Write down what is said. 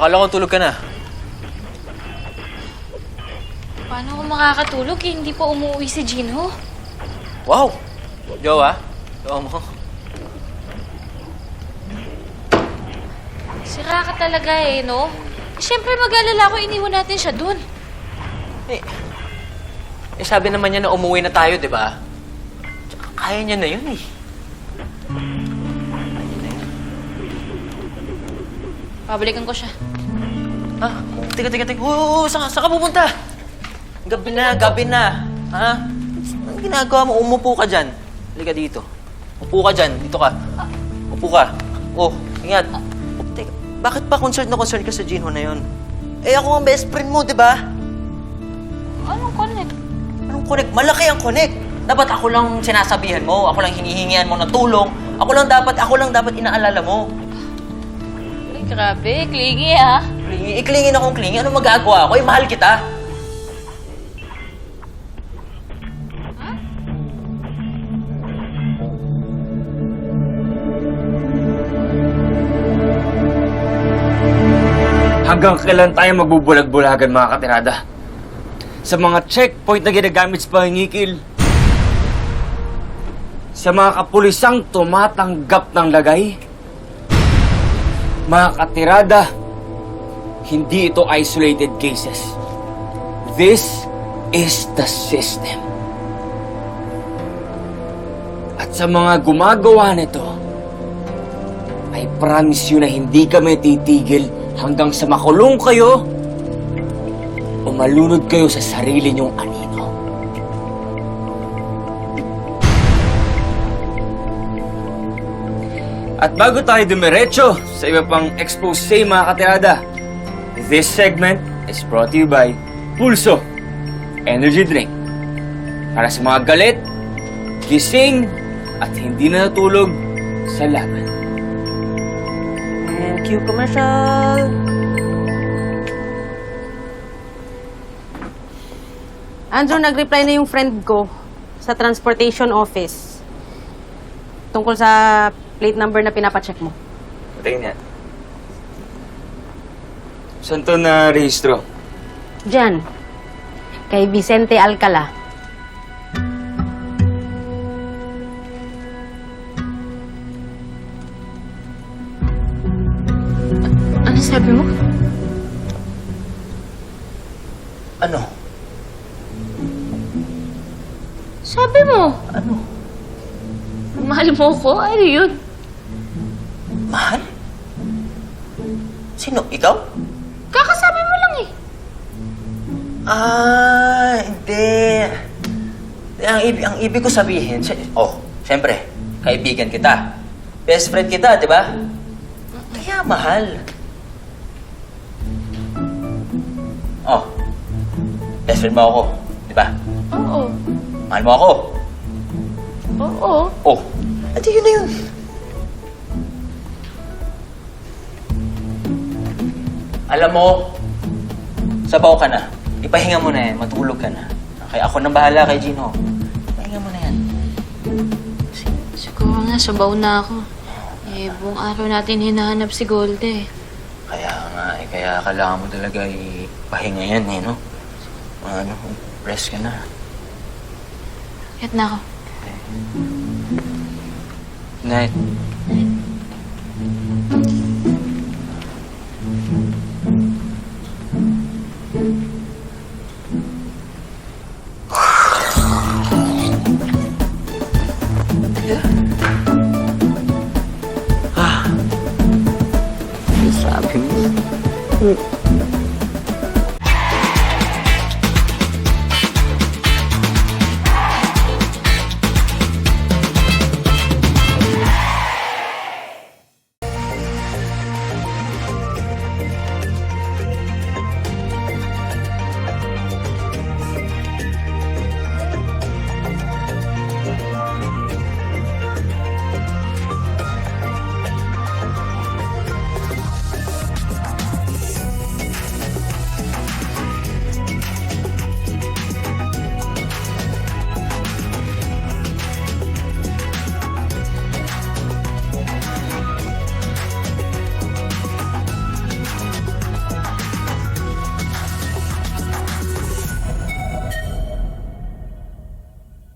Akala ko tulog ka na. Paano ako makakatulog eh? Hindi pa umuwi si Jinho. Wow! Jowa? Jowa mo? Sira ka talaga eh, no? Siyempre mag-alala ko, iniwan natin siya dun. Sabi naman niya na umuwi na tayo, di ba? Tsaka kaya niya na yun eh. Pabalikan ko siya. Ha? Teka. Oo, saan ka pupunta? Gabi na. Ha? Anong ginagawa mo? Umupo ka dyan. Halika dito. Upo ka dyan. Dito ka. Upo ka. Oh, ingat. Teka, bakit pa concerned ka sa Jinho na yun? Eh, ako ang best friend mo, di ba? Anong connect? Anong connect? Malaki ang connect. Dapat ako lang sinasabihan mo. Ako lang hinihingian mo ng tulong. Ako lang dapat inaalala mo. Ay, grabe. Clingy ah. Iklingin akong klingi. Ano magagawa ko? Eh, mahal kita. Hanggang kailan tayo magbubulag-bulagan, mga katirada? Sa mga checkpoint na ginagamit sa pangingikil. Sa mga kapulisang tumatanggap ng lagay. Mga katirada, hindi ito isolated cases. This is the system. At sa mga gumagawa nito, I promise you na hindi kami titigil hanggang sa makulong kayo o malunod kayo sa sarili niyong anino. At bago tayo dumiretso sa iba pang expose, mga katirada, this segment is brought to you by Pulso Energy Drink. Para sa mga galit, gising, at hindi na natulog sa laban. And cue commercial. Andrew, nag-reply na yung friend ko sa transportation office tungkol sa plate number na pinapacheck mo. Patayin niya. Saan to na rehistro? Diyan, kay Vicente Alcala. Ano sabi mo? Ano? Sabi mo? Ano? Mahal mo ko? Ano yun? Mahal? Sino? Ikaw? Kakasabi mo lang eh. Hindi. Ang ibig ko sabihin, siyempre, kaibigan kita. Best friend kita, di ba? Kaya mahal. Best friend mo ako, di ba? Oo. Mahal mo ako. Oo. Ate, yun na yun. Alam mo, sabaw ka na. Ipahinga mo na yan. Matulog ka na. Kaya ako nang bahala kay Jinho. Ipahinga mo na yan. Siguro nga, sabaw na ako. Eh, buong araw natin hinahanap si Golde. Kaya nga, kaya kailangan mo talaga ipahinga yan no? Rest ka na. Kahit na ako. Night. Sabi mo.